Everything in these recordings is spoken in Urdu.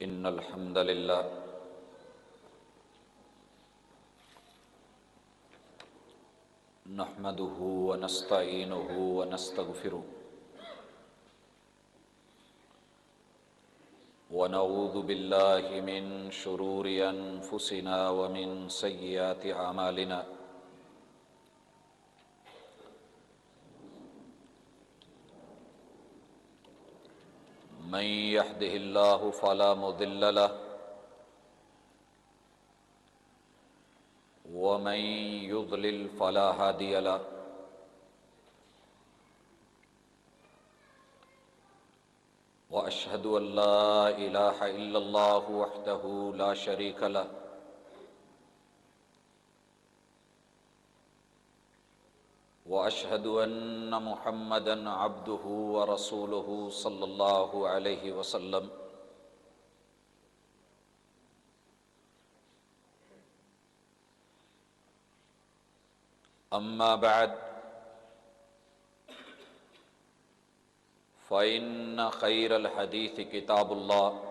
إن الحمد لله نحمده ونستعينه ونستغفره ونعوذ بالله من شرور أنفسنا ومن سيئات أعمالنا من يهده الله فلا مضل له ومن يضلل فلا هادي له وأشهد أن لا إله إلا الله وحده لا شريك له وأشهد أن محمدًا عبده ورسوله صلى الله عليه وسلم أما بعد فإن خير الحديث كتاب الله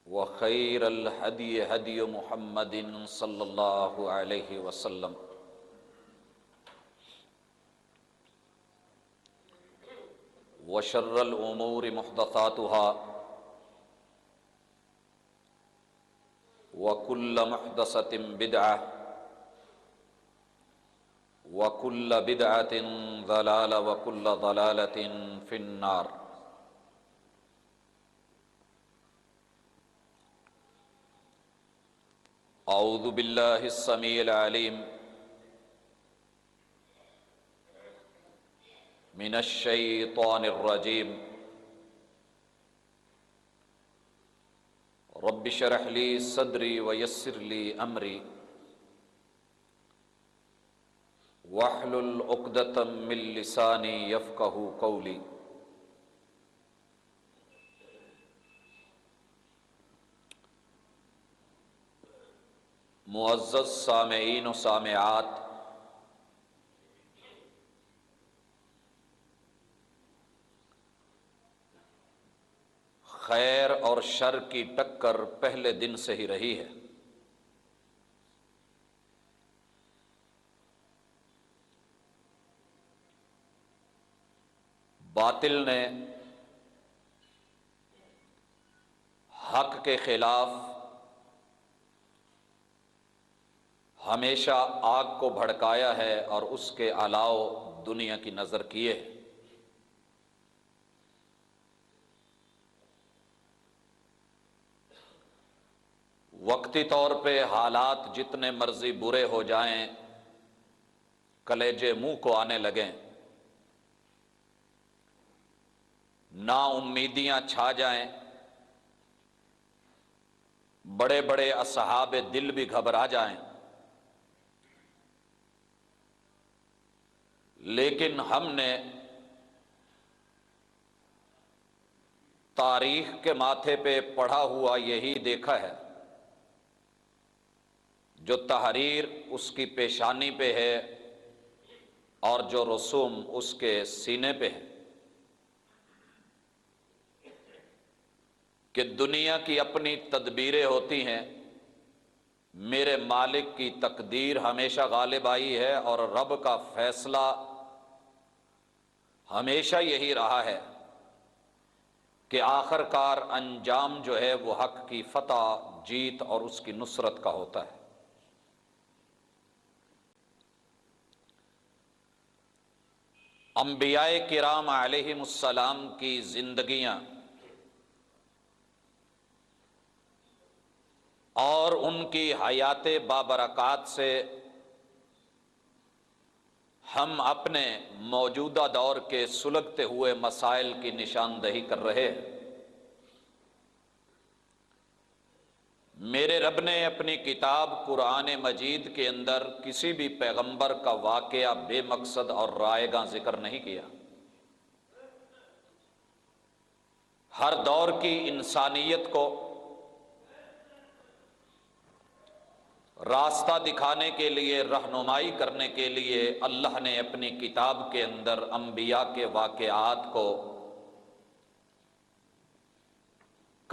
وخير الهدي هدي محمد صلى الله عليه وسلم وشر الأمور محدثاتها وكل محدثة بدعة وكل بدعة ضلالة وكل ضلالة في النار. أعوذ بالله السميع العليم من الشيطان الرجيم. رب اشرح لي صدري ويسر لي أمري واحلل عقدة من لساني يفقهوا قولي. معزز سامعین و سامعات، خیر اور شر کی ٹکر پہلے دن سے ہی رہی ہے۔ باطل نے حق کے خلاف ہمیشہ آگ کو بھڑکایا ہے اور اس کے علاوہ دنیا کی نظر کیے ہے۔ وقتی طور پہ حالات جتنے مرضی برے ہو جائیں، کلیجے منہ کو آنے لگیں، نا امیدیاں چھا جائیں، بڑے بڑے اصحاب دل بھی گھبرا جائیں، لیکن ہم نے تاریخ کے ماتھے پہ پڑھا ہوا یہی دیکھا ہے، جو تحریر اس کی پیشانی پہ ہے اور جو رسوم اس کے سینے پہ ہے، کہ دنیا کی اپنی تدبیریں ہوتی ہیں، میرے مالک کی تقدیر ہمیشہ غالب آئی ہے اور رب کا فیصلہ ہمیشہ یہی رہا ہے کہ آخر کار انجام جو ہے وہ حق کی فتح، جیت اور اس کی نصرت کا ہوتا ہے۔ انبیاء کرام علیہم السلام کی زندگیاں اور ان کی حیات بابرکات سے ہم اپنے موجودہ دور کے سلگتے ہوئے مسائل کی نشاندہی کر رہے ہیں۔ میرے رب نے اپنی کتاب قرآن مجید کے اندر کسی بھی پیغمبر کا واقعہ بے مقصد اور رائے گاں ذکر نہیں کیا۔ ہر دور کی انسانیت کو راستہ دکھانے کے لیے، رہنمائی کرنے کے لیے اللہ نے اپنی کتاب کے اندر انبیاء کے واقعات کو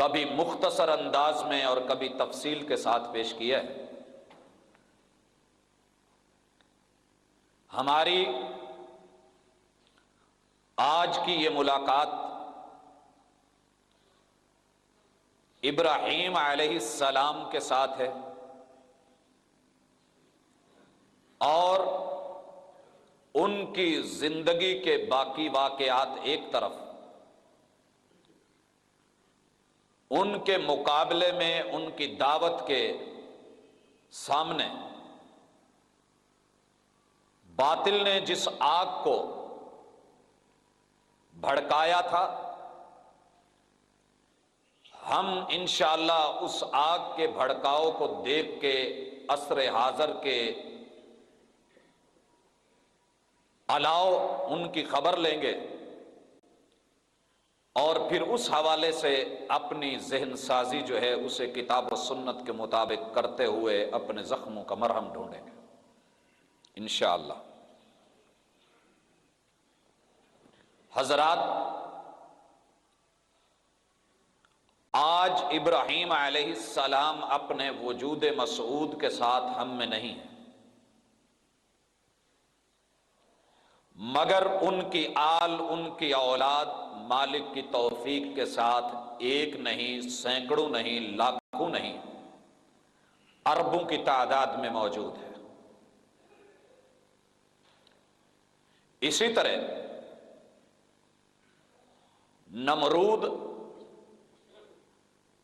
کبھی مختصر انداز میں اور کبھی تفصیل کے ساتھ پیش کیا ہے۔ ہماری آج کی یہ ملاقات ابراہیم علیہ السلام کے ساتھ ہے، اور ان کی زندگی کے باقی واقعات ایک طرف، ان کے مقابلے میں ان کی دعوت کے سامنے باطل نے جس آگ کو بھڑکایا تھا، ہم انشاءاللہ اس آگ کے بھڑکاؤ کو دیکھ کے عصر حاضر کے الاؤ ان کی خبر لیں گے، اور پھر اس حوالے سے اپنی ذہن سازی جو ہے اسے کتاب و سنت کے مطابق کرتے ہوئے اپنے زخموں کا مرہم ڈھونڈیں گے انشاءاللہ۔ حضرات، آج ابراہیم علیہ السلام اپنے وجود مسعود کے ساتھ ہم میں نہیں ہیں، مگر ان کی آل، ان کی اولاد مالک کی توفیق کے ساتھ ایک نہیں، سینکڑوں نہیں، لاکھوں نہیں، اربوں کی تعداد میں موجود ہے۔ اسی طرح نمرود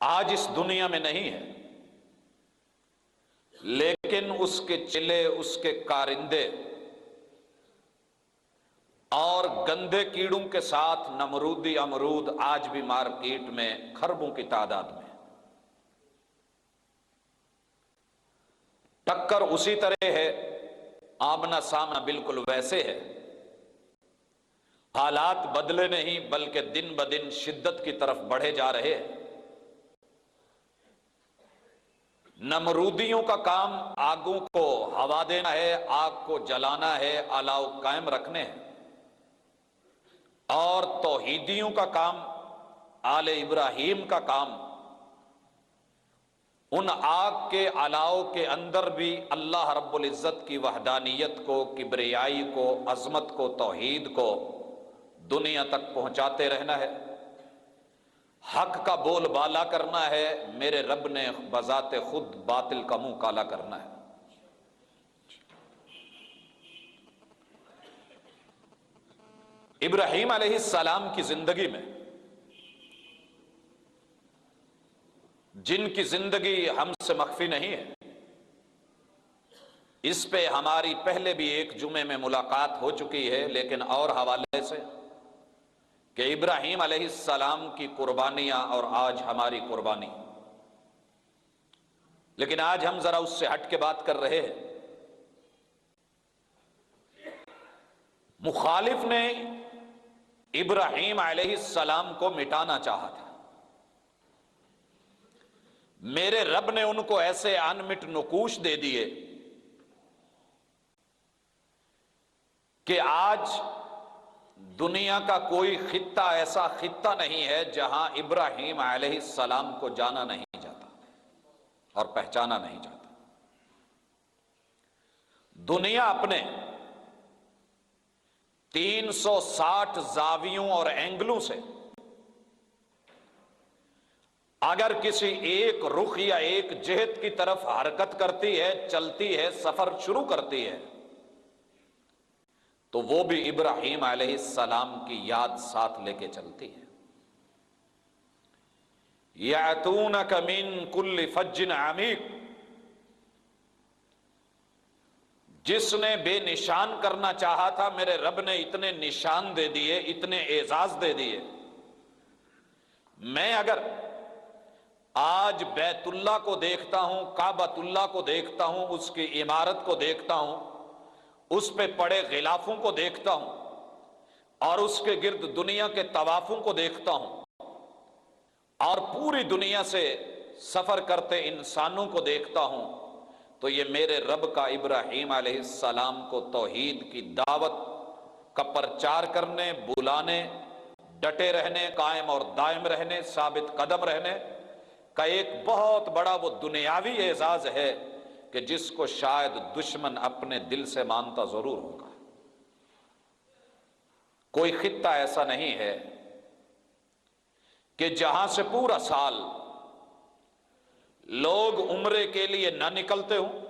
آج اس دنیا میں نہیں ہے، لیکن اس کے چلے، اس کے کارندے اور گندے کیڑوں کے ساتھ نمرودی امرود آج بھی مارکیٹ میں کھربوں کی تعداد میں۔ ٹکر اسی طرح ہے، آمنا سامنا بالکل ویسے ہے، حالات بدلے نہیں بلکہ دن بدن شدت کی طرف بڑھے جا رہے ہیں۔ نمرودیوں کا کام آگوں کو ہوا دینا ہے، آگ کو جلانا ہے، الاؤ قائم رکھنے ہیں، اور توحیدیوں کا کام، آل ابراہیم کا کام، ان آگ کے الاؤ کے اندر بھی اللہ رب العزت کی وحدانیت کو، کبریائی کو، عظمت کو، توحید کو دنیا تک پہنچاتے رہنا ہے، حق کا بول بالا کرنا ہے، میرے رب نے بذات خود باطل کا منہ کالا کرنا ہے۔ ابراہیم علیہ السلام کی زندگی میں، جن کی زندگی ہم سے مخفی نہیں ہے، اس پہ ہماری پہلے بھی ایک جمعے میں ملاقات ہو چکی ہے، لیکن اور حوالے سے کہ ابراہیم علیہ السلام کی قربانیاں اور آج ہماری قربانی، لیکن آج ہم ذرا اس سے ہٹ کے بات کر رہے ہیں۔ مخالف نے ابراہیم علیہ السلام کو مٹانا چاہا تھا، میرے رب نے ان کو ایسے انمٹ نقوش دے دیے کہ آج دنیا کا کوئی خطہ ایسا خطہ نہیں ہے جہاں ابراہیم علیہ السلام کو جانا نہیں جاتا اور پہچانا نہیں جاتا۔ دنیا اپنے 360 زاویوں اور اینگلوں سے اگر کسی ایک رخ یا ایک جہت کی طرف حرکت کرتی ہے، چلتی ہے، سفر شروع کرتی ہے، تو وہ بھی ابراہیم علیہ السلام کی یاد ساتھ لے کے چلتی ہے۔ یأتونک من کل فج عمیق، جس نے بے نشان کرنا چاہا تھا میرے رب نے اتنے نشان دے دیے، اتنے اعزاز دے دیے۔ میں اگر آج بیت اللہ کو دیکھتا ہوں، کعبۃ اللہ کو دیکھتا ہوں، اس کی عمارت کو دیکھتا ہوں، اس پہ پڑے غلافوں کو دیکھتا ہوں، اور اس کے گرد دنیا کے طوافوں کو دیکھتا ہوں، اور پوری دنیا سے سفر کرتے انسانوں کو دیکھتا ہوں، تو یہ میرے رب کا ابراہیم علیہ السلام کو توحید کی دعوت کا پرچار کرنے، بلانے، ڈٹے رہنے، قائم اور دائم رہنے، ثابت قدم رہنے کا ایک بہت بڑا وہ دنیاوی اعزاز ہے کہ جس کو شاید دشمن اپنے دل سے مانتا ضرور ہوگا۔ کوئی خطہ ایسا نہیں ہے کہ جہاں سے پورا سال لوگ عمرے کے لیے نہ نکلتے ہوں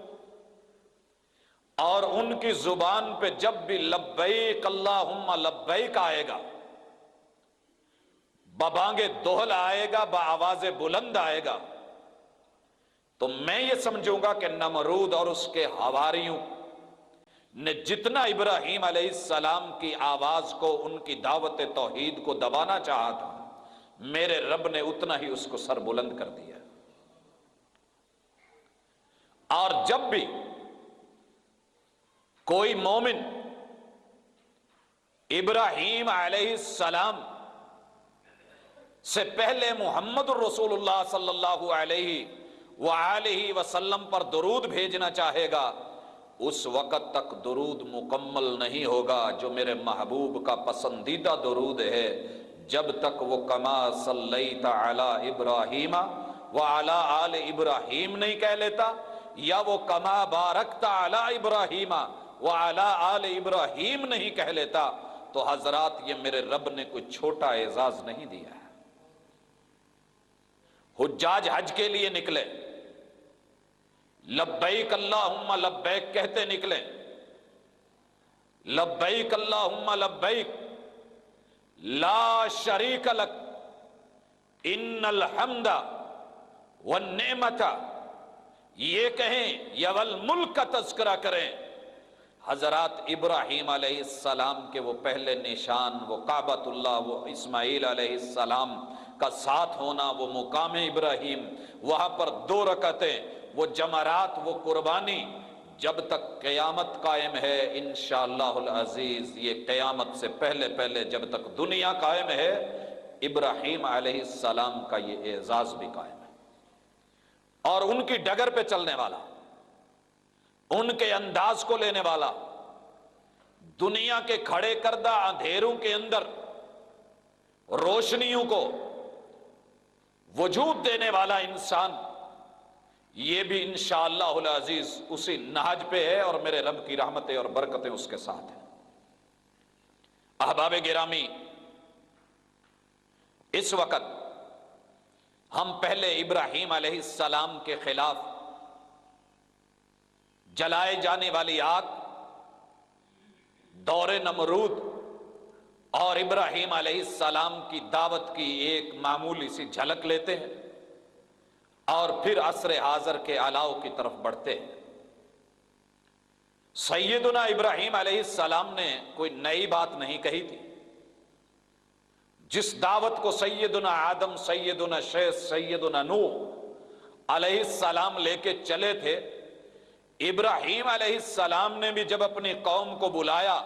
اور ان کی زبان پہ جب بھی لبیک اللہم لبیک آئے گا، ببانگ دوہل آئے گا، بآواز بلند آئے گا، تو میں یہ سمجھوں گا کہ نمرود اور اس کے حواریوں نے جتنا ابراہیم علیہ السلام کی آواز کو، ان کی دعوت توحید کو دبانا چاہا تھا، میرے رب نے اتنا ہی اس کو سر بلند کر دیا۔ اور جب بھی کوئی مومن ابراہیم علیہ السلام سے پہلے محمد الرسول اللہ صلی اللہ علیہ وآلہ وسلم پر درود بھیجنا چاہے گا، اس وقت تک درود مکمل نہیں ہوگا جو میرے محبوب کا پسندیدہ درود ہے، جب تک وہ کما صلیت علی ابراہیم وعلی آل ابراہیم نہیں کہہ لیتا، یا وہ کما بارکت علی ابراہیم وعلی آل ابراہیم نہیں کہہ لیتا، تو حضرات یہ میرے رب نے کوئی چھوٹا اعزاز نہیں دیا ہے۔ حجاج حج کے لیے نکلے، لبیک اللہم لبیک کہتے نکلے، لبیک اللہم لبیک لا شریک لک ان الحمد والنعمت، یہ کہیں یا والملک کا تذکرہ کریں۔ حضرات ابراہیم علیہ السلام کے وہ پہلے نشان، وہ کعبۃ اللہ، وہ اسماعیل علیہ السلام کا ساتھ ہونا، وہ مقام ابراہیم، وہاں پر 2 رکعتیں، وہ جمرات، وہ قربانی، جب تک قیامت قائم ہے انشاءاللہ العزیز، یہ قیامت سے پہلے پہلے جب تک دنیا قائم ہے، ابراہیم علیہ السلام کا یہ اعزاز بھی قائم ہے۔ اور ان کی ڈگر پہ چلنے والا، ان کے انداز کو لینے والا، دنیا کے کھڑے کردہ اندھیروں کے اندر روشنیوں کو وجود دینے والا انسان، یہ بھی انشاءاللہ العزیز اسی نہج پہ ہے، اور میرے رب کی رحمتیں اور برکتیں اس کے ساتھ ہیں۔ احباب گرامی، اس وقت ہم پہلے ابراہیم علیہ السلام کے خلاف جلائے جانے والی آگ، دور نمرود اور ابراہیم علیہ السلام کی دعوت کی ایک معمولی سی جھلک لیتے ہیں، اور پھر عصر حاضر کے الاؤ کی طرف بڑھتے ہیں۔ سیدنا ابراہیم علیہ السلام نے کوئی نئی بات نہیں کہی تھی۔ جس دعوت کو سیدنا آدم، سیدنا شیخ، سیدنا نوح علیہ السلام لے کے چلے تھے، ابراہیم علیہ السلام نے بھی جب اپنی قوم کو بلایا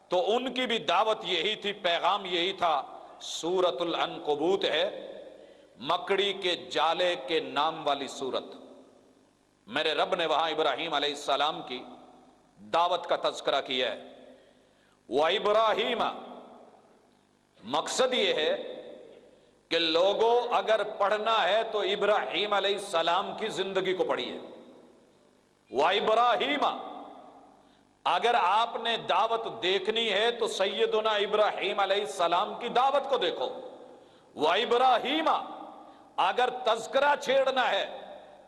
تو ان کی بھی دعوت یہی تھی، پیغام یہی تھا۔ سورۃ العنکبوت ہے، مکڑی کے جالے کے نام والی سورت۔ میرے رب نے وہاں ابراہیم علیہ السلام کی دعوت کا تذکرہ کیا ہے۔ وَإِبْرَاهِيمَ، مقصد یہ ہے کہ لوگوں اگر پڑھنا ہے تو ابراہیم علیہ السلام کی زندگی کو پڑھیے۔ وَإِبْرَاهِيمَ، اگر آپ نے دعوت دیکھنی ہے تو سیدنا ابراہیم علیہ السلام کی دعوت کو دیکھو۔ وَإِبْرَاهِيمَ، اگر تذکرہ چھیڑنا ہے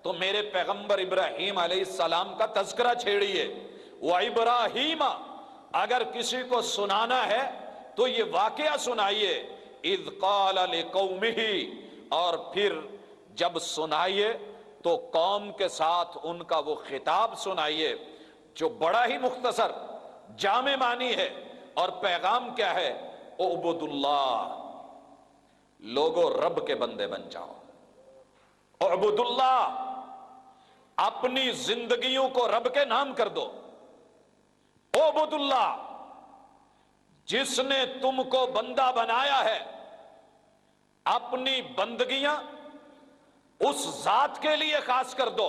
تو میرے پیغمبر ابراہیم علیہ السلام کا تذکرہ چھیڑیے۔ وَإِبْرَاهِيمَ، اگر کسی کو سنانا ہے تو یہ واقعہ سنائیے۔ اِذْ قَالَ لِقَوْمِهِ، اور پھر جب سنائیے تو قوم کے ساتھ ان کا وہ خطاب سنائیے جو بڑا ہی مختصر جامع معنی ہے، اور پیغام کیا ہے؟ اعبدوا اللہ، لوگوں رب کے بندے بن جاؤ۔ اعبدوا اللہ، اپنی زندگیوں کو رب کے نام کر دو۔ اعبدوا اللہ، جس نے تم کو بندہ بنایا ہے، اپنی بندگیاں اس ذات کے لیے خاص کر دو۔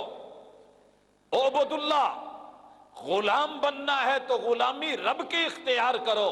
اعبدوا اللہ، غلام بننا ہے تو غلامی رب کی اختیار کرو،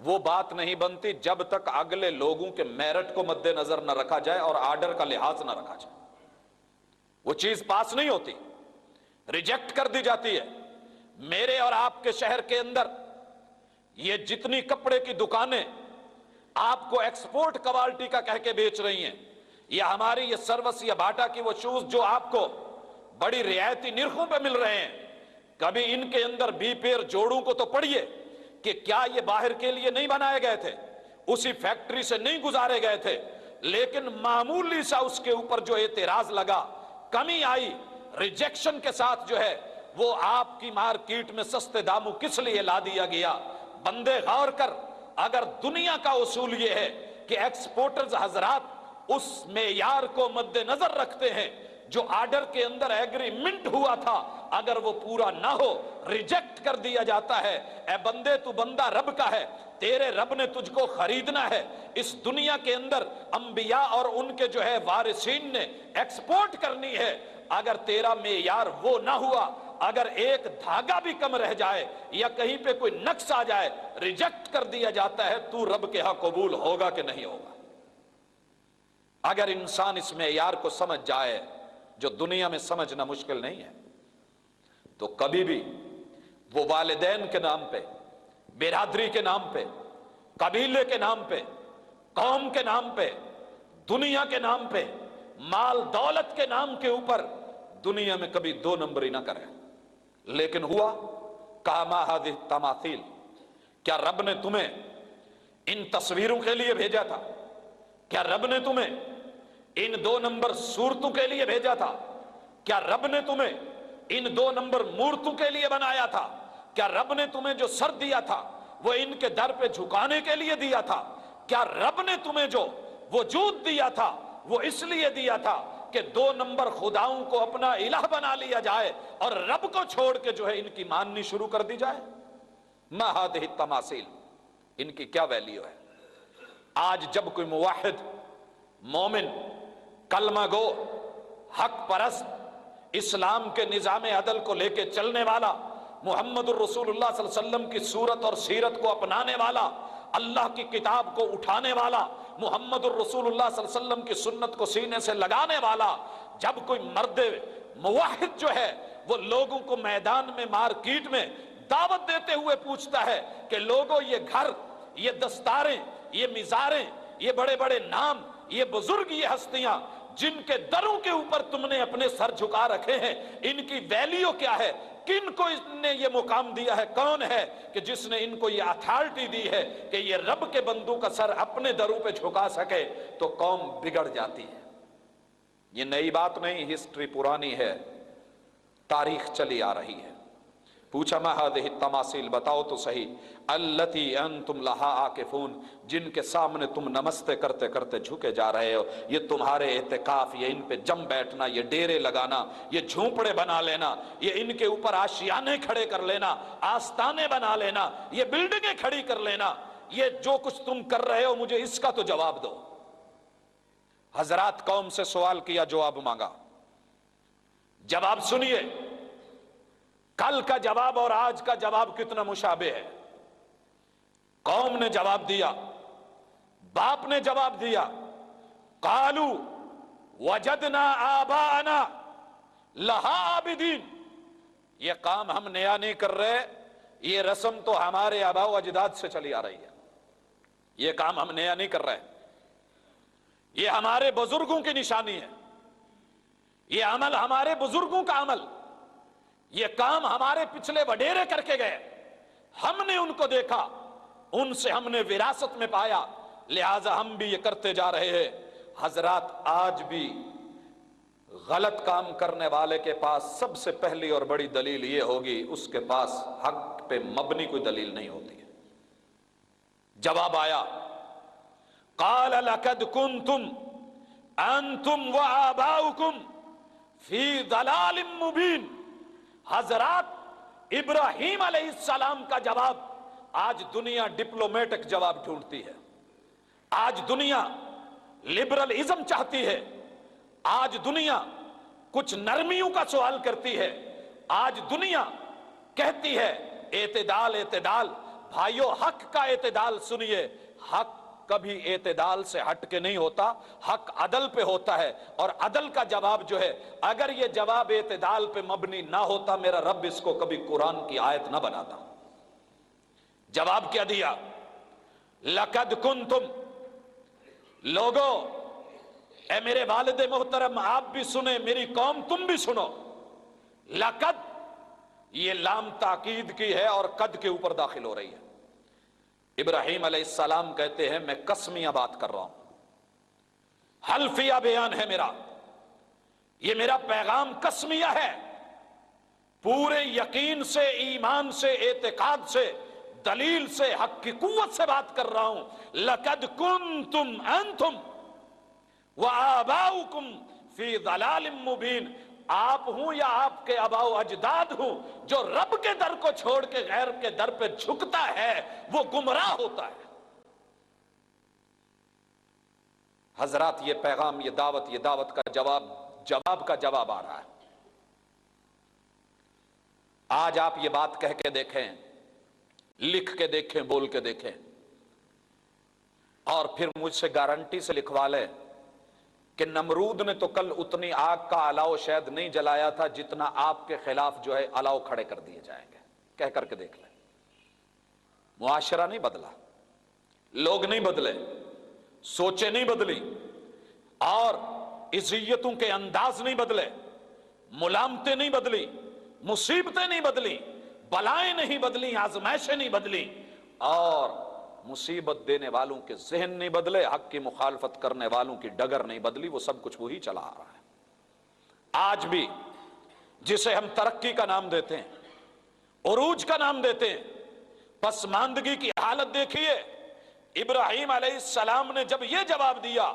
وہ بات نہیں بنتی جب تک اگلے لوگوں کے میرٹ کو مد نظر نہ رکھا جائے اور آرڈر کا لحاظ نہ رکھا جائے، وہ چیز پاس نہیں ہوتی، ریجیکٹ کر دی جاتی ہے۔ میرے اور آپ کے شہر کے اندر یہ جتنی کپڑے کی دکانیں آپ کو ایکسپورٹ کوالٹی کا کہہ کے بیچ رہی ہیں، یا ہماری یہ سروس یا باٹا کی وہ شوز جو آپ کو بڑی رعایتی نرخوں پہ مل رہے ہیں، کبھی ان کے اندر بی پیر جوڑوں کو تو پڑھیے کہ کیا یہ باہر کے لیے نہیں بنائے گئے تھے، اسی فیکٹری سے نہیں گزارے گئے تھے، لیکن معمولی سا اس کے اوپر جو اعتراض لگا، کمی آئی، ریجیکشن کے ساتھ جو ہے وہ آپ کی مارکیٹ میں سستے داموں کس لیے لا دیا گیا۔ بندے غور کر، اگر دنیا کا اصول یہ ہے کہ ایکسپورٹرز حضرات اس معیار کو مد نظر رکھتے ہیں جو آرڈر کے اندر ایگریمنٹ ہوا تھا، اگر وہ پورا نہ ہو ریجیکٹ کر دیا جاتا ہے۔ اے بندے تو بندہ رب کا ہے، تیرے رب نے تجھ کو خریدنا ہے۔ اس دنیا کے اندر انبیاء اور ان کے جو ہے وارثین نے ایکسپورٹ کرنی ہے، اگر تیرا معیار وہ نہ ہوا، اگر ایک دھاگا بھی کم رہ جائے یا کہیں پہ کوئی نقص آ جائے، ریجیکٹ کر دیا جاتا ہے، تو رب کے ہاں قبول ہوگا کہ نہیں ہوگا۔ اگر انسان اس معیار کو سمجھ جائے جو دنیا میں سمجھنا مشکل نہیں ہے، تو کبھی بھی وہ والدین کے نام پہ، برادری کے نام پہ، قبیلے کے نام پہ، قوم کے نام پہ، دنیا کے نام پہ، مال دولت کے نام کے اوپر دنیا میں کبھی دو نمبری نہ کرے۔ لیکن ہوا کہا ما ہذہ تماثیل، کیا رب نے تمہیں ان تصویروں کے لیے بھیجا تھا؟ کیا رب نے تمہیں ان دو نمبر صورتوں کے لیے بھیجا تھا؟ کیا رب نے تمہیں ان دو نمبر مورتوں کے لیے بنایا تھا؟ کیا رب نے تمہیں جو سر دیا تھا وہ ان کے در پہ جھکانے کے لیے دیا تھا؟ کیا رب نے تمہیں جو وجود دیا تھا وہ اس لیے دیا تھا کہ دو نمبر خداؤں کو اپنا الہ بنا لیا جائے اور رب کو چھوڑ کے جو ہے ان کی ماننی شروع کر دی جائے؟ ما ہذہ التماثیل، ان کی کیا ویلیو ہے؟ آج جب کوئی موحد، مومن، کلمہ گو، حق پرست، اسلام کے نظام عدل کو لے کے چلنے والا، محمد الرسول اللہ صلی اللہ علیہ وسلم کی صورت اور سیرت کو اپنانے والا، اللہ کی کتاب کو اٹھانے والا، محمد الرسول اللہ صلی اللہ علیہ وسلم کی سنت کو سینے سے لگانے والا، جب کوئی مرد موحد جو ہے وہ لوگوں کو میدان میں، مارکیٹ میں دعوت دیتے ہوئے پوچھتا ہے کہ لوگوں یہ گھر، یہ دستاریں، یہ مزاریں، یہ بڑے بڑے نام، یہ بزرگ، یہ ہستیاں جن کے دروں کے اوپر تم نے اپنے سر جھکا رکھے ہیں، ان کی ویلیو کیا ہے؟ کن کو اس نے یہ مقام دیا ہے؟ کون ہے کہ جس نے ان کو یہ اتھارٹی دی ہے کہ یہ رب کے بندوں کا سر اپنے دروں پہ جھکا سکے؟ تو قوم بگڑ جاتی ہے۔ یہ نئی بات نہیں، ہسٹری پرانی ہے، تاریخ چلی آ رہی ہے۔ پوچھا ما ہذہ التماثیل، بتاؤ تو صحیح، التی انتم لہا عاکفون، جن کے سامنے تم نمستے کرتے کرتے جھکے جا رہے ہو۔ یہ تمہارے اعتکاف، یہ ان پہ جم بیٹھنا، یہ ڈیرے لگانا، یہ جھونپڑے بنا لینا، یہ ان کے اوپر آشیانے کھڑے کر لینا، آستانے بنا لینا، یہ بلڈنگیں کھڑی کر لینا، یہ جو کچھ تم کر رہے ہو مجھے اس کا تو جواب دو۔ حضرات قوم سے سوال کیا، جواب مانگا، جواب سنیے۔ کل کا جواب اور آج کا جواب کتنا مشابہ ہے۔ قوم نے جواب دیا، باپ نے جواب دیا، قالوا وجدنا آباءنا لہا عابدین، یہ کام ہم نیا نہیں کر رہے، یہ رسم تو ہمارے آباء و اجداد سے چلی آ رہی ہے، یہ کام ہم نیا نہیں کر رہے، یہ ہمارے بزرگوں کی نشانی ہے، یہ عمل ہمارے بزرگوں کا عمل، یہ کام ہمارے پچھلے وڈیرے کر کے گئے، ہم نے ان کو دیکھا، ان سے ہم نے وراثت میں پایا، لہٰذا ہم بھی یہ کرتے جا رہے ہیں۔ حضرات آج بھی غلط کام کرنے والے کے پاس سب سے پہلی اور بڑی دلیل یہ ہوگی، اس کے پاس حق پہ مبنی کوئی دلیل نہیں ہوتی ہے۔ جواب آیا، قال لقد کنتم انتم وآباؤکم فی ضلال مبین۔ حضرات ابراہیم علیہ السلام کا جواب آج دنیا ڈپلومیٹک جواب ڈھونڈتی ہے، آج دنیا لبرلزم چاہتی ہے، آج دنیا کچھ نرمیوں کا سوال کرتی ہے، آج دنیا کہتی ہے اعتدال اعتدال، بھائیو حق کا اعتدال سنیے، حق کبھی اعتدال سے ہٹ کے نہیں ہوتا، حق عدل پہ ہوتا ہے، اور عدل کا جواب جو ہے اگر یہ جواب اعتدال پہ مبنی نہ ہوتا میرا رب اس کو کبھی قرآن کی آیت نہ بناتا۔ جواب کیا دیا؟ لقد کنتم، لوگو، اے میرے والد محترم آپ بھی سنیں، میری قوم تم بھی سنو، لقد یہ لام تاکید کی ہے اور قد کے اوپر داخل ہو رہی ہے۔ ابراہیم علیہ السلام کہتے ہیں میں قسمیہ بات کر رہا ہوں، حلفیہ بیان ہے میرا، یہ میرا پیغام قسمیہ ہے، پورے یقین سے، ایمان سے، اعتقاد سے، دلیل سے، حق کی قوت سے بات کر رہا ہوں۔ لقد کنتم انتم وآباؤکم فی ضلال مبین، آپ ہوں یا آپ کے آباء و اجداد ہوں، جو رب کے در کو چھوڑ کے غیر کے در پہ جھکتا ہے وہ گمراہ ہوتا ہے۔ حضرات یہ پیغام، یہ دعوت کا جواب کا جواب آ رہا ہے۔ آج آپ یہ بات کہہ کے دیکھیں، لکھ کے دیکھیں، بول کے دیکھیں، اور پھر مجھ سے گارنٹی سے لکھوا لیں کہ نمرود نے تو کل اتنی آگ کا الاؤ شاید نہیں جلایا تھا جتنا آپ کے خلاف جو ہے الاؤ کھڑے کر دیے جائیں گے۔ کہہ کر کے دیکھ لیں، معاشرہ نہیں بدلا، لوگ نہیں بدلے، سوچیں نہیں بدلی، اور اذیتوں کے انداز نہیں بدلے، ملامتیں نہیں بدلی، مصیبتیں نہیں بدلی، بلائیں نہیں بدلی، آزمائشیں نہیں بدلی، اور مصیبت دینے والوں کے ذہن نہیں بدلے، حق کی مخالفت کرنے والوں کی ڈگر نہیں بدلی، وہ سب کچھ وہی چلا آ رہا ہے۔ آج بھی جسے ہم ترقی کا نام دیتے ہیں، عروج کا نام دیتے ہیں، پسماندگی کی حالت دیکھیے۔ ابراہیم علیہ السلام نے جب یہ جواب دیا،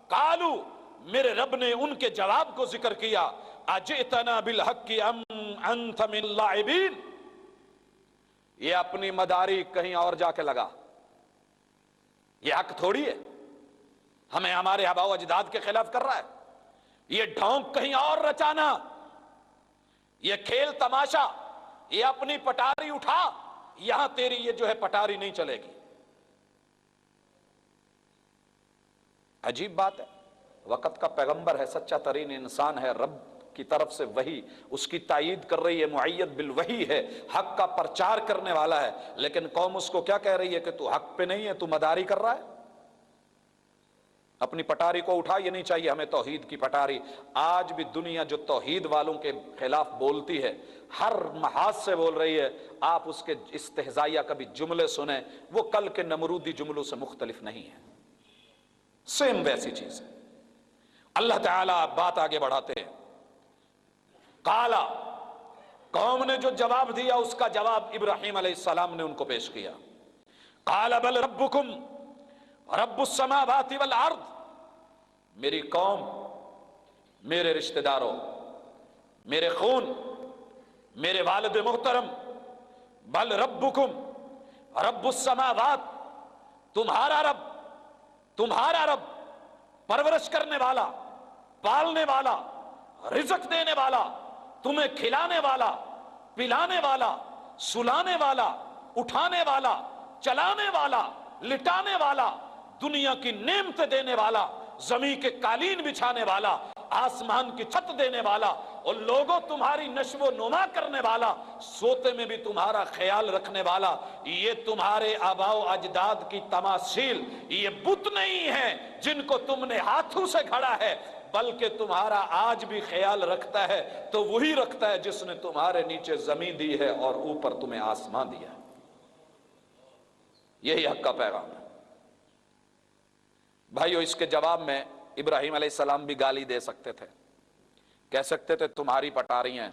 قالو، میرے رب نے ان کے جواب کو ذکر کیا، اجئتنا بالحق ام انت من اللاعبین، یہ اپنی مداری کہیں اور جا کے لگا، یہ حق تھوڑی ہے، ہمیں ہمارے آباء و اجداد کے خلاف کر رہا ہے، یہ ڈھونک کہیں اور رچانا، یہ کھیل تماشا، یہ اپنی پٹاری اٹھا، یہاں تیری یہ جو ہے پٹاری نہیں چلے گی۔ عجیب بات ہے، وقت کا پیغمبر ہے، سچا ترین انسان ہے، رب کی طرف سے وحی اس کی تائید کر رہی ہے، معید بالوحی ہے، حق کا پرچار کرنے والا ہے، لیکن قوم اس کو کیا کہہ رہی ہے کہ تو حق پہ نہیں ہے، تو مداری کر رہا ہے، اپنی پٹاری کو اٹھا، یہ نہیں چاہیے ہمیں توحید کی پٹاری۔ آج بھی دنیا جو توحید والوں کے خلاف بولتی ہے، ہر محاذ سے بول رہی ہے، آپ اس کے استہزائیہ کبھی جملے سنیں، وہ کل کے نمرودی جملوں سے مختلف نہیں ہے، سیم ویسی چیز ہے۔ اللہ تعالیٰ بات آگے بڑھاتے ہیں، قالا، قوم نے جو جواب دیا اس کا جواب ابراہیم علیہ السلام نے ان کو پیش کیا۔ قال بل ربکم رب السماوات والارض، میری قوم، میرے رشتہ داروں، میرے خون، میرے والد محترم، بل ربکم رب السماوات، تمہارا رب پرورش کرنے والا، پالنے والا، رزق دینے والا، تمہیں کھلانے والا، پلانے والا، سلانے والا، اٹھانے والا، چلانے والا، لٹانے والا، دنیا کی نعمت دینے والا، زمین کے قالین بچھانے والا، آسمان کی چھت دینے والا، اور لوگوں تمہاری نشو و نما کرنے والا، سوتے میں بھی تمہارا خیال رکھنے والا، یہ تمہارے آباء و اجداد کی تماثیل، یہ بت نہیں ہیں جن کو تم نے ہاتھوں سے گھڑا ہے، بلکہ تمہارا آج بھی خیال رکھتا ہے تو وہی رکھتا ہے جس نے تمہارے نیچے زمین دی ہے اور اوپر تمہیں آسمان دیا ہے۔ یہی حق کا پیغام ہے۔ بھائیو، اس کے جواب میں ابراہیم علیہ السلام بھی گالی دے سکتے تھے، کہہ سکتے تھے تمہاری پٹاری ہیں،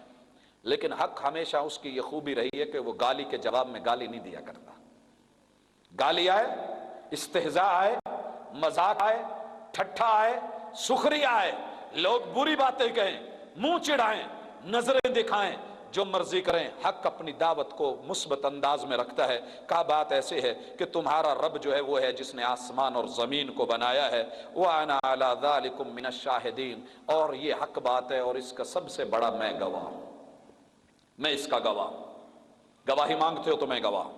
لیکن حق ہمیشہ اس کی یہ خوبی رہی ہے کہ وہ گالی کے جواب میں گالی نہیں دیا کرتا۔ گالی آئے، استہزاء آئے، مذاق آئے، ٹھٹھا آئے، سخری آئے، لوگ بری باتیں کہیں، منہ چڑھائیں، نظریں دکھائیں، جو مرضی کریں، حق اپنی دعوت کو مثبت انداز میں رکھتا ہے۔ کہا بات ایسے ہے کہ تمہارا رب جو ہے وہ ہے جس نے آسمان اور زمین کو بنایا ہے، وَأَنَا عَلَى ذَلِكُم مِّنَ الشَّاهِدِينَ، اور یہ حق بات ہے اور اس کا سب سے بڑا میں گواہ ہوں، میں اس کا گواہ ہوں، گواہی مانگتے ہو تو میں گواہ ہوں۔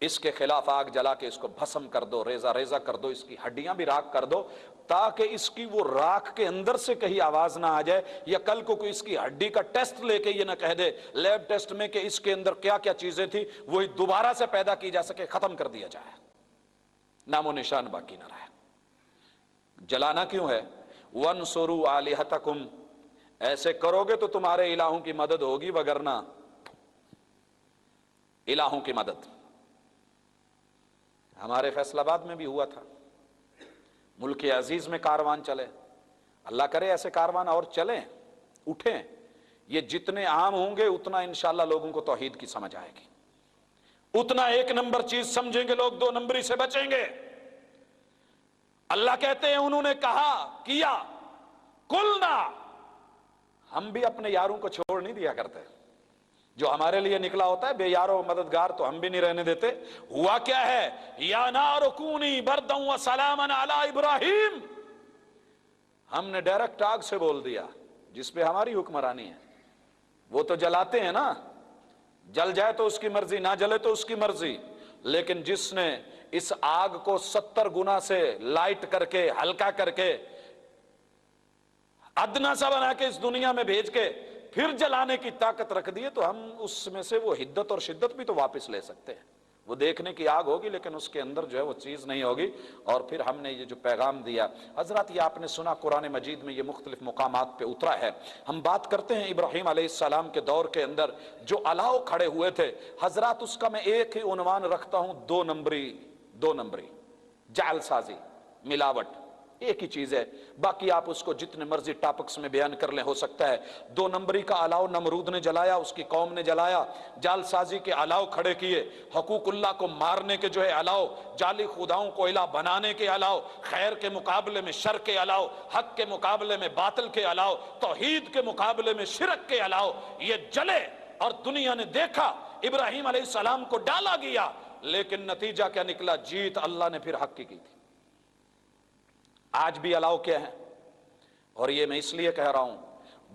اس کے خلاف آگ جلا کے اس کو بھسم کر دو، ریزہ ریزہ کر دو، اس کی ہڈیاں بھی راکھ کر دو، تاکہ اس کی وہ راکھ کے اندر سے کہیں آواز نہ آ جائے، یا کل کو کوئی اس کی ہڈی کا ٹیسٹ لے کے یہ نہ کہہ دے لیب ٹیسٹ میں کہ اس کے اندر کیا کیا چیزیں تھی، وہی دوبارہ سے پیدا کی جا سکے، ختم کر دیا جائے، نام و نشان باقی نہ رہے۔ جلانا کیوں ہے؟ وَانصُرُوا آلِهَتَكُمْ، ایسے کرو گے تو تمہارے الہوں کی مدد ہوگی، وگرنہ الہوں کی مدد۔ ہمارے فیصل آباد میں بھی ہوا تھا، ملک عزیز میں کاروان چلے، اللہ کرے ایسے کاروان اور چلیں، اٹھیں، یہ جتنے عام ہوں گے اتنا انشاءاللہ لوگوں کو توحید کی سمجھ آئے گی، اتنا ایک نمبر چیز سمجھیں گے لوگ، دو نمبری سے بچیں گے۔ اللہ کہتے ہیں انہوں نے کہا کیا، قلنا، ہم بھی اپنے یاروں کو چھوڑ نہیں دیا کرتے، جو ہمارے لیے نکلا ہوتا ہے بے یارو مددگار تو ہم بھی نہیں رہنے دیتے۔ ہوا کیا ہے، یا نار کونی بردا وسلاما علی ابراہیم، ہم نے ڈائریکٹ آگ سے بول دیا جس پہ ہماری حکمرانی ہے، وہ تو جلاتے ہیں نا، جل جائے تو اس کی مرضی، نہ جلے تو اس کی مرضی، لیکن جس نے اس آگ کو 70 گنا سے لائٹ کر کے، ہلکا کر کے، ادنا سا بنا کے اس دنیا میں بھیج کے پھر جلانے کی طاقت رکھ دی ہے، تو ہم اس میں سے وہ حدت اور شدت بھی تو واپس لے سکتے ہیں۔ وہ دیکھنے کی آگ ہوگی لیکن اس کے اندر جو ہے وہ چیز نہیں ہوگی۔ اور پھر ہم نے یہ جو پیغام دیا حضرات، یہ آپ نے سنا قرآن مجید میں یہ مختلف مقامات پہ اترا ہے۔ ہم بات کرتے ہیں ابراہیم علیہ السلام کے دور کے اندر جو الاؤ کھڑے ہوئے تھے حضرات، اس کا میں ایک ہی عنوان رکھتا ہوں، دو نمبری جعل سازی، ملاوٹ، ایک ہی چیز ہے، باقی آپ اس کو جتنے مرضی ٹاپکس میں بیان کر لیں، ہو سکتا ہے۔ دو نمبری کا الاؤ نمرود نے جلایا، اس کی قوم نے جلایا، جال سازی کے الاؤ کھڑے کیے، حقوق اللہ کو مارنے کے جو ہے الاؤ، جعلی خداؤں کو الہ بنانے کے الاؤ، خیر کے مقابلے میں شر کے الاؤ، حق کے مقابلے میں باطل کے الاؤ، توحید کے مقابلے میں شرک کے الاؤ، یہ جلے اور دنیا نے دیکھا، ابراہیم علیہ السلام کو ڈالا گیا، لیکن نتیجہ کیا نکلا؟ جیت اللہ نے پھر حق کی تھی۔ آج بھی الاؤ کیا ہے؟ اور یہ میں اس لیے کہہ رہا ہوں،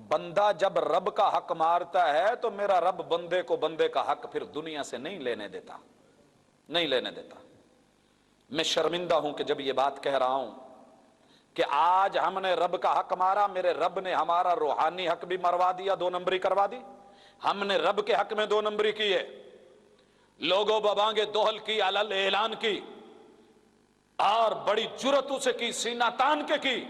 بندہ جب رب کا حق مارتا ہے تو میرا رب بندے کو بندے کا حق پھر دنیا سے نہیں لینے دیتا۔ میں شرمندہ ہوں کہ جب یہ بات کہہ رہا ہوں کہ آج ہم نے رب کا حق مارا، میرے رب نے ہمارا روحانی حق بھی مروا دیا، دو نمبری کروا دی۔ ہم نے رب کے حق میں دو نمبری کی ہے، لوگوں ببانگے دوہل کی، علل اعلان کی، اور بڑی جرأتوں سے کی، سینہ تان کے کی۔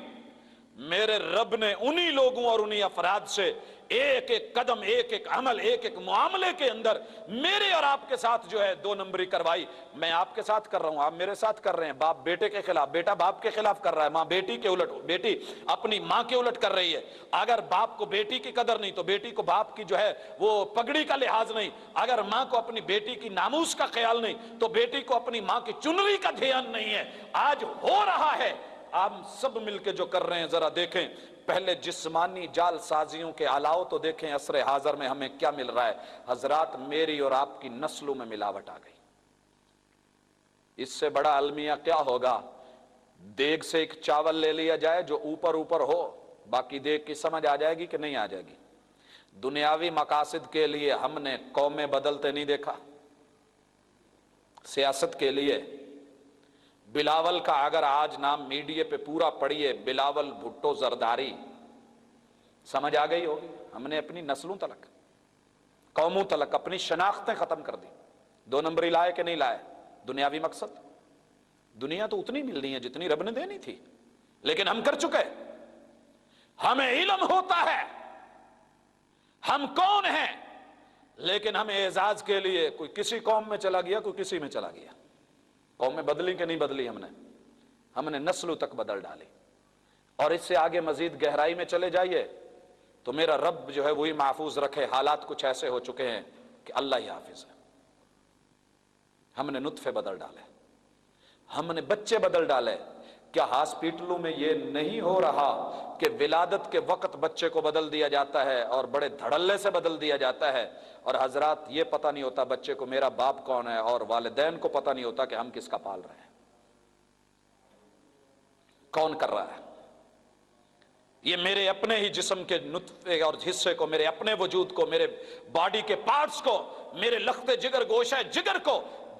میرے رب نے انہی لوگوں اور انہی افراد سے ایک ایک قدم، ایک ایک عمل، ایک ایک معاملے کے اندر میرے اور آپ کے ساتھ جو ہے دو نمبری کروائی۔ میں آپ کے ساتھ کر رہا ہوں، آپ میرے ساتھ کر رہے ہیں، باپ بیٹے کے خلاف، بیٹا باپ کے خلاف کر رہا ہے، ماں بیٹی کے الٹ، بیٹی اپنی ماں کے الٹ کر رہی ہے۔ اگر باپ کو بیٹی کی قدر نہیں تو بیٹی کو باپ کی جو ہے وہ پگڑی کا لحاظ نہیں، اگر ماں کو اپنی بیٹی کی ناموس کا خیال نہیں تو بیٹی کو اپنی ماں کی چنری کا دھیان نہیں ہے۔ آج ہو رہا ہے، آپ سب مل کے جو کر رہے ہیں ذرا دیکھیں، پہلے جسمانی جال سازیوں کے علاوہ تو دیکھیں عصر حاضر میں ہمیں کیا مل رہا ہے۔ حضرات، میری اور آپ کی نسلوں میں ملاوٹ آ گئی۔ اس سے بڑا المیہ کیا ہوگا؟ دیگ سے ایک چاول لے لیا جائے جو اوپر ہو، باقی دیگ کی سمجھ آ جائے گی کہ نہیں آ جائے گی؟ دنیاوی مقاصد کے لیے ہم نے قومیں بدلتے نہیں دیکھا، سیاست کے لیے بلاول کا اگر آج نام میڈیا پہ پورا پڑھیے، بلاول بھٹو زرداری، سمجھ آ گئی ہوگی۔ ہم نے اپنی نسلوں تلک، قوموں تلک اپنی شناختیں ختم کر دی۔ دو نمبری لائے کہ نہیں لائے؟ دنیاوی مقصد، دنیا تو اتنی ملنی ہے جتنی رب نے دینی تھی، لیکن ہم کر چکے۔ ہمیں علم ہوتا ہے ہم کون ہیں، لیکن ہمیں اعزاز کے لیے کوئی کسی قوم میں چلا گیا، کوئی کسی میں چلا گیا۔ قومیں بدلی کہ نہیں بدلی؟ ہم نے نسلوں تک بدل ڈالی۔ اور اس سے آگے مزید گہرائی میں چلے جائیے تو میرا رب جو ہے وہی محفوظ رکھے، حالات کچھ ایسے ہو چکے ہیں کہ اللہ ہی حافظ ہے۔ ہم نے نطفے بدل ڈالے، ہم نے بچے بدل ڈالے۔ کیا ہاسپٹلوں میں یہ نہیں ہو رہا کہ ولادت کے وقت بچے کو بدل دیا جاتا ہے اور بڑے دھڑلے سے بدل دیا جاتا ہے، اور حضرات یہ پتہ نہیں ہوتا بچے کو میرا باپ کون ہے، اور والدین کو پتہ نہیں ہوتا کہ ہم کس کا پال رہے ہیں، کون کر رہا ہے۔ یہ میرے اپنے ہی جسم کے نطفے اور حصے کو، میرے اپنے وجود کو، میرے باڈی کے پارٹس کو، میرے لخت جگر، گوشہ جگر کو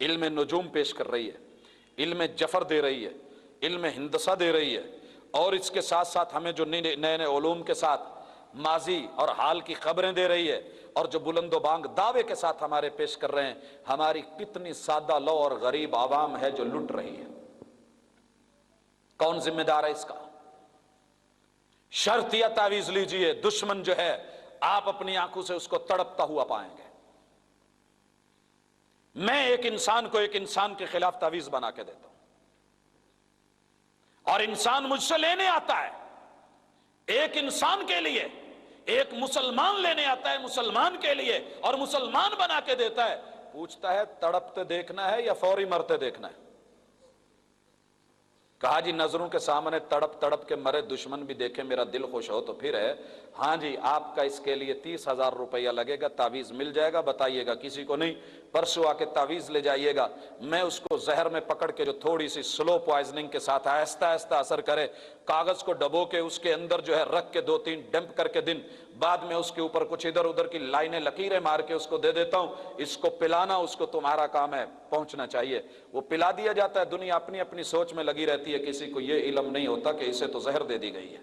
علم نجوم پیش کر رہی ہے، علم جفر دے رہی ہے، علم ہندسہ دے رہی ہے، اور اس کے ساتھ ساتھ ہمیں جو نئے نئے علوم کے ساتھ ماضی اور حال کی خبریں دے رہی ہے، اور جو بلند و بانگ دعوے کے ساتھ ہمارے پیش کر رہے ہیں، ہماری کتنی سادہ لو اور غریب عوام ہے جو لٹ رہی ہے۔ کون ذمہ دار ہے اس کا؟ شرط یا تعویذ لیجئے، دشمن جو ہے آپ اپنی آنکھوں سے اس کو تڑپتا ہوا پائیں گے۔ میں ایک انسان کو ایک انسان کے خلاف تعویذ بنا کے دیتا ہوں، اور انسان مجھ سے لینے آتا ہے، ایک انسان کے لیے، ایک مسلمان لینے آتا ہے مسلمان کے لیے، اور مسلمان بنا کے دیتا ہے، پوچھتا ہے تڑپتے دیکھنا ہے یا فوری مرتے دیکھنا ہے؟ کہا جی نظروں کے سامنے تڑپ تڑپ کے مرے دشمن بھی دیکھے میرا دل خوش ہو تو پھر ہے۔ ہاں جی آپ کا اس کے لیے 30,000 روپیہ لگے گا، تعویذ مل جائے گا، بتائیے گا کسی کو نہیں، پرسوں آ کے تعویذ لے جائیے گا، میں اس کو زہر میں پکڑ کے جو تھوڑی سی سلو پوائزننگ کے ساتھ آہستہ آہستہ اثر کرے، کاغذ کو ڈبو کے اس کے اندر جو ہے رکھ کے 2-3 ڈمپ کر کے دن بعد میں اس کے اوپر کچھ ادھر ادھر کی لائنیں لکیریں مار کے اس کو دے دیتا ہوں، اس کو پلانا اس کو تمہارا کام ہے، پہنچنا چاہیے۔ وہ پلا دیا جاتا ہے، دنیا اپنی اپنی سوچ میں لگی رہتی ہے، کسی کو یہ علم نہیں ہوتا کہ اسے تو زہر دے دی گئی ہے،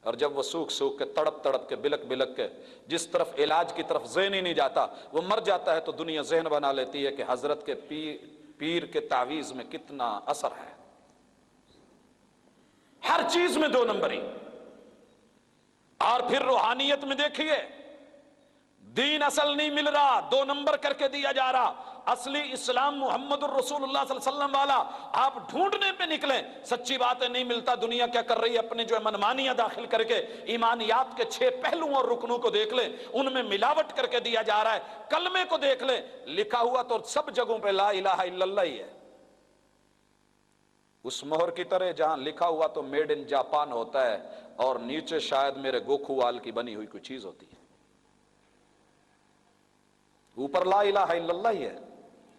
اور جب وہ سوکھ سوکھ کے تڑپ تڑپ کے بلک بلک کے جس طرف علاج کی طرف ذہن ہی نہیں جاتا وہ مر جاتا ہے، تو دنیا ذہن بنا لیتی ہے کہ حضرت کے پیر کے تعویذ میں کتنا اثر ہے۔ ہر چیز میں 2 نمبری۔ اور پھر روحانیت میں دیکھیے، دین اصل نہیں مل رہا، 2 نمبر کر کے دیا جا رہا۔ اصلی اسلام محمد الرسول اللہ صلی اللہ علیہ وسلم والا آپ ڈھونڈنے پہ نکلیں، سچی بات ہے نہیں ملتا۔ دنیا کیا کر رہی ہے؟ اپنے جو ہے منمانیاں داخل کر کے ایمانیات کے 6 پہلوؤں اور رکنوں کو دیکھ لیں، ان میں ملاوٹ کر کے دیا جا رہا ہے۔ کلمے کو دیکھ لیں، لکھا ہوا تو سب جگہوں پہ لا الہ الا اللہ ہی ہے، اس مہر کی طرح جہاں لکھا ہوا تو میڈ ان جاپان ہوتا ہے، اور نیچے شاید میرے گوکھو وال کی بنی ہوئی کوئی چیز ہوتی ہے، اوپر لا الہ الا اللہ ہی ہے،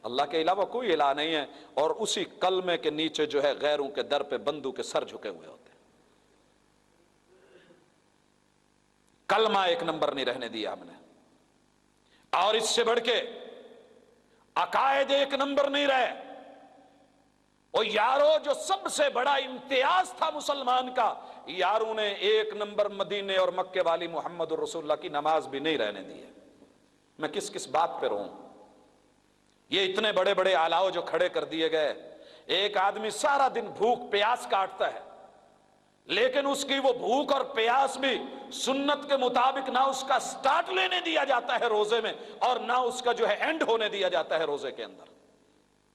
اللہ کے علاوہ کوئی الہ نہیں ہے، اور اسی کلمے کے نیچے جو ہے غیروں کے در پہ بندوں کے سر جھکے ہوئے ہوتے ہیں۔ کلمہ 1 نمبر نہیں رہنے دیا ہم نے، اور اس سے بڑھ کے عقائد 1 نمبر نہیں رہے۔ اور یارو جو سب سے بڑا امتیاز تھا مسلمان کا، یاروں نے 1 نمبر مدینے اور مکے والی محمد الرسول اللہ کی نماز بھی نہیں رہنے دی ہے۔ میں کس بات پہ رہوں؟ یہ اتنے بڑے بڑے آلاؤ جو کھڑے کر دیے گئے، ایک آدمی سارا دن بھوک پیاس کاٹتا ہے، لیکن اس کی وہ بھوک اور پیاس بھی سنت کے مطابق نہ اس کا سٹارٹ لینے دیا جاتا ہے روزے میں، اور نہ اس کا جو ہے اینڈ ہونے دیا جاتا ہے روزے کے اندر،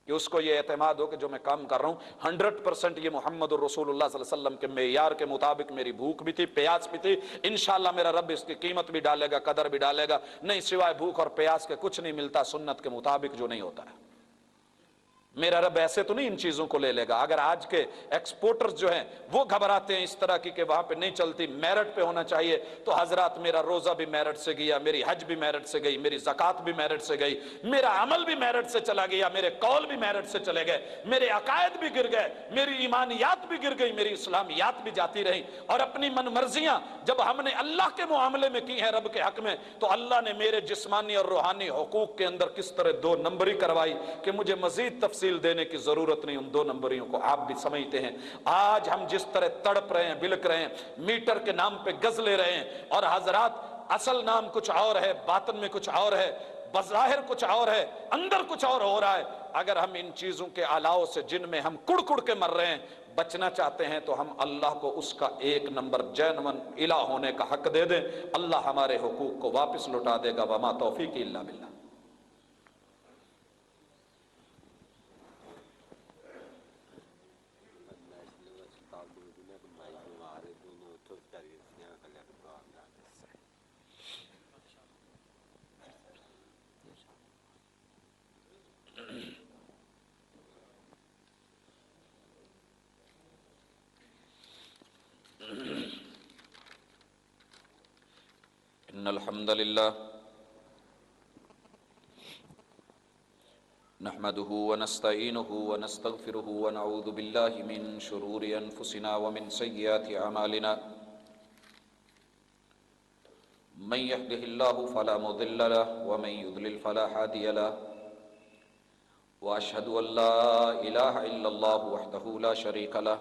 کہ اس کو یہ اعتماد ہو کہ جو میں کام کر رہا ہوں 100% یہ محمد الرسول اللہ صلی اللہ علیہ وسلم کے معیار کے مطابق میری بھوک بھی تھی، پیاس بھی تھی، انشاءاللہ میرا رب اس کی قیمت بھی ڈالے گا، قدر بھی ڈالے گا۔ نہیں، سوائے بھوک اور پیاس کے کچھ نہیں ملتا سنت کے مطابق جو نہیں ہوتا ہے۔ میرا رب ایسے تو نہیں ان چیزوں کو لے لے گا۔ اگر آج کے ایکسپورٹرز جو ہیں وہ گھبراتے ہیں اس طرح کی کہ وہاں پہ نہیں چلتی، میرٹ پہ ہونا چاہیے، تو حضرات میرا روزہ بھی میرٹ سے گیا، میری حج بھی میرٹ سے گئی، میری زکوٰۃ بھی میرٹ سے گئی، میرا عمل بھی میرٹ سے چلا گیا، میرے قول بھی میرٹ سے چلے گئے، میرے عقائد بھی گر گئے، میری ایمانیات بھی گر گئی، میری اسلامیات بھی جاتی رہیں، اور اپنی من مرضیاں جب ہم نے اللہ کے معاملے میں کی ہیں رب کے حق میں، تو اللہ نے میرے جسمانی اور روحانی حقوق کے اندر کس طرح 2 نمبری کروائی کہ مجھے مزید تفصیل دینے کی ضرورت نہیں۔ ان 2 نمبریوں کو آپ بھی سمجھتے ہیں۔ آج ہم جس طرح تڑپ رہے ہیں، بلک رہے ہیں، میٹر کے نام پہ گز لے رہے ہیں، اور حضرات اصل نام کچھ اور ہے، باطن میں کچھ اور ہے، بظاہر کچھ اور ہے، اندر کچھ اور ہو رہا ہے۔ اگر ہم ان چیزوں کے آلاؤ سے جن میں ہم کڑ کڑ کے مر رہے ہیں بچنا چاہتے ہیں، تو ہم اللہ کو اس کا 1 نمبر جینون الہ ہونے کا حق دے دیں، اللہ ہمارے حقوق کو واپس لوٹا دے گا۔ وما توفیقی الا باللہ۔ ان الحمد للہ نحمده ونستعینه ونستغفره ونعوذ باللہ من شرور انفسنا ومن سیئات اعمالنا من يهده الله فلا مضل له ومن يضلل فلا هادي له واشهد ان لا اله الا الله وحده لا شريك له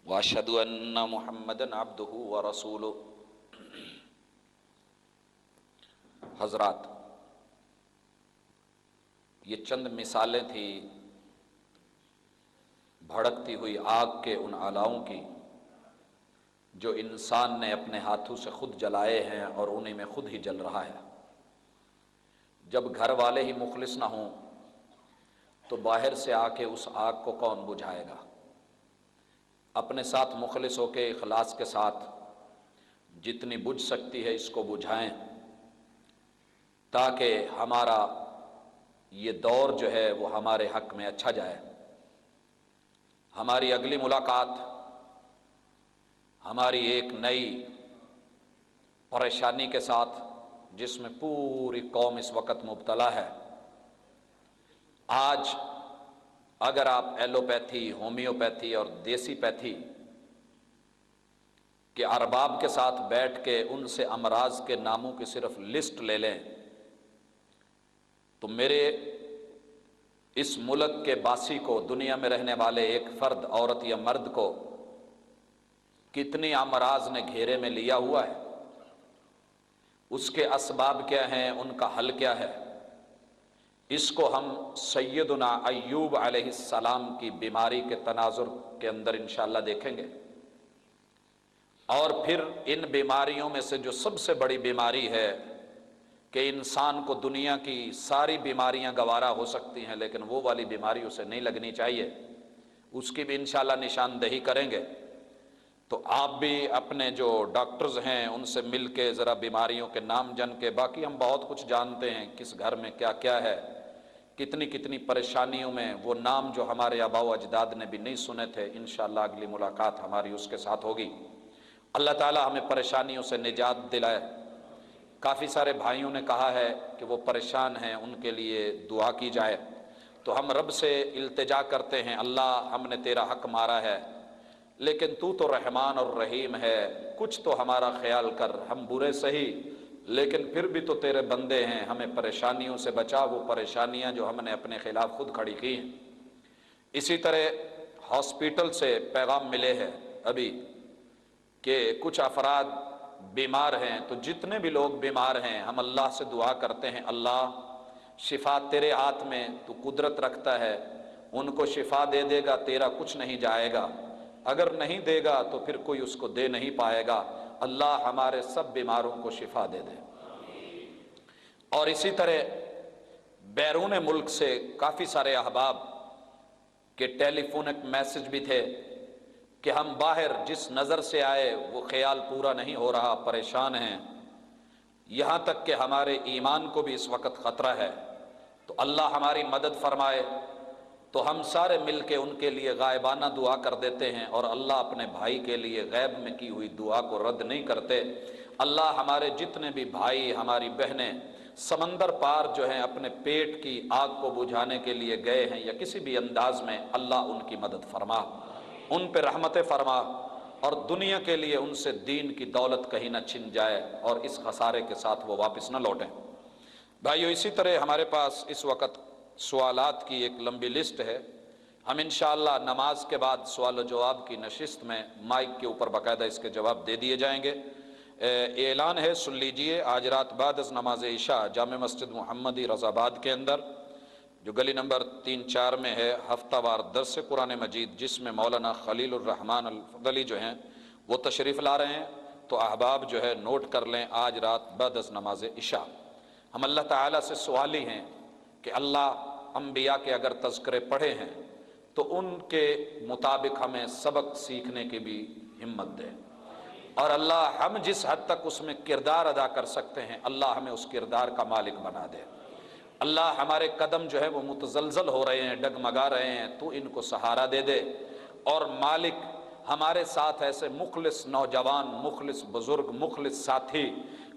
واشهد ان محمدا عبده ورسوله۔ حضرات، یہ چند مثالیں تھیں بھڑکتی ہوئی آگ کے ان اعلاؤں کی جو انسان نے اپنے ہاتھوں سے خود جلائے ہیں اور انہیں میں خود ہی جل رہا ہے۔ جب گھر والے ہی مخلص نہ ہوں تو باہر سے آ کے اس آگ کو کون بجھائے گا؟ اپنے ساتھ مخلص ہو کے اخلاص کے ساتھ جتنی بجھ سکتی ہے اس کو بجھائیں، تاکہ ہمارا یہ دور جو ہے وہ ہمارے حق میں اچھا جائے۔ ہماری اگلی ملاقات ہماری ایک نئی پریشانی کے ساتھ، جس میں پوری قوم اس وقت مبتلا ہے۔ آج اگر آپ ایلوپیتھی، ہومیوپیتھی اور دیسی پیتھی کے ارباب کے ساتھ بیٹھ کے ان سے امراض کے ناموں کی صرف لسٹ لے لیں تو میرے اس ملک کے باسی کو، دنیا میں رہنے والے ایک فرد، عورت یا مرد کو کتنی امراض نے گھیرے میں لیا ہوا ہے، اس کے اسباب کیا ہیں، ان کا حل کیا ہے، اس کو ہم سیدنا ایوب علیہ السلام کی بیماری کے تناظر کے اندر انشاءاللہ دیکھیں گے۔ اور پھر ان بیماریوں میں سے جو سب سے بڑی بیماری ہے کہ انسان کو دنیا کی ساری بیماریاں گوارا ہو سکتی ہیں لیکن وہ والی بیماری اسے نہیں لگنی چاہیے، اس کی بھی انشاءاللہ نشاندہی کریں گے۔ تو آپ بھی اپنے جو ڈاکٹرز ہیں ان سے مل کے ذرا بیماریوں کے نام جان کے، باقی ہم بہت کچھ جانتے ہیں کس گھر میں کیا کیا ہے، کتنی کتنی پریشانیوں میں، وہ نام جو ہمارے آباء و اجداد نے بھی نہیں سنے تھے، انشاءاللہ اگلی ملاقات ہماری اس کے ساتھ ہوگی۔ اللہ تعالی ہمیں پریشانیوں سے نجات دلائے۔ کافی سارے بھائیوں نے کہا ہے کہ وہ پریشان ہیں، ان کے لیے دعا کی جائے، تو ہم رب سے التجا کرتے ہیں، اللہ ہم نے تیرا حق مارا ہے لیکن تو رحمان اور رحیم ہے، کچھ تو ہمارا خیال کر، ہم برے سہی لیکن پھر بھی تو تیرے بندے ہیں، ہمیں پریشانیوں سے بچا، وہ پریشانیاں جو ہم نے اپنے خلاف خود کھڑی کی ہیں۔ اسی طرح ہاسپیٹل سے پیغام ملے ہیں ابھی کہ کچھ افراد بیمار ہیں، تو جتنے بھی لوگ بیمار ہیں ہم اللہ سے دعا کرتے ہیں، اللہ شفا تیرے ہاتھ میں، تو قدرت رکھتا ہے، ان کو شفا دے دے گا، تیرا کچھ نہیں جائے گا، اگر نہیں دے گا تو پھر کوئی اس کو دے نہیں پائے گا۔ اللہ ہمارے سب بیماروں کو شفا دے دے۔ اور اسی طرح بیرون ملک سے کافی سارے احباب کے ٹیلی فونک میسج بھی تھے کہ ہم باہر جس نظر سے آئے وہ خیال پورا نہیں ہو رہا، پریشان ہیں، یہاں تک کہ ہمارے ایمان کو بھی اس وقت خطرہ ہے، تو اللہ ہماری مدد فرمائے۔ تو ہم سارے مل کے ان کے لیے غائبانہ دعا کر دیتے ہیں، اور اللہ اپنے بھائی کے لیے غیب میں کی ہوئی دعا کو رد نہیں کرتے۔ اللہ ہمارے جتنے بھی بھائی، ہماری بہنیں سمندر پار جو ہیں اپنے پیٹ کی آگ کو بجھانے کے لیے گئے ہیں یا کسی بھی انداز میں، اللہ ان کی مدد فرما، ان پہ رحمت فرما، اور دنیا کے لیے ان سے دین کی دولت کہیں نہ چھن جائے اور اس خسارے کے ساتھ وہ واپس نہ لوٹیں۔ بھائیو، اسی طرح ہمارے پاس اس وقت سوالات کی ایک لمبی لسٹ ہے، ہم انشاءاللہ نماز کے بعد سوال و جواب کی نشست میں مائک کے اوپر باقاعدہ اس کے جواب دے دیے جائیں گے۔ اعلان ہے، سن لیجئے، آج رات بعد از نماز عشاء جامع مسجد محمدی رضا آباد کے اندر جو گلی نمبر 3-4 میں ہے، ہفتہ وار درس قرآن مجید، جس میں مولانا خلیل الرحمن الفضلی جو ہیں وہ تشریف لا رہے ہیں، تو احباب جو ہے نوٹ کر لیں، آج رات بعد از نماز عشاء ہم اللہ تعالیٰ سے سوالی ہیں کہ اللہ انبیاء کے اگر تذکرے پڑھے ہیں تو ان کے مطابق ہمیں سبق سیکھنے کی بھی ہمت دے، اور اللہ ہم جس حد تک اس میں کردار ادا کر سکتے ہیں اللہ ہمیں اس کردار کا مالک بنا دے۔ اللہ ہمارے قدم جو ہے وہ متزلزل ہو رہے ہیں، ڈگمگا رہے ہیں، تو ان کو سہارا دے دے، اور مالک ہمارے ساتھ ایسے مخلص نوجوان، مخلص بزرگ، مخلص ساتھی،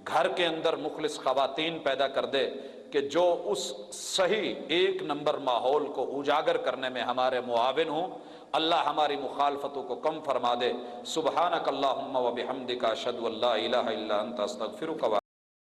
گھر کے اندر مخلص خواتین پیدا کر دے کہ جو اس صحیح ایک نمبر ماحول کو اجاگر کرنے میں ہمارے معاون ہوں۔ اللہ ہماری مخالفتوں کو کم فرما دے۔ سبحانک اللہم و بحمدک، اشہد ان لا الہ الا انت، استغفرک۔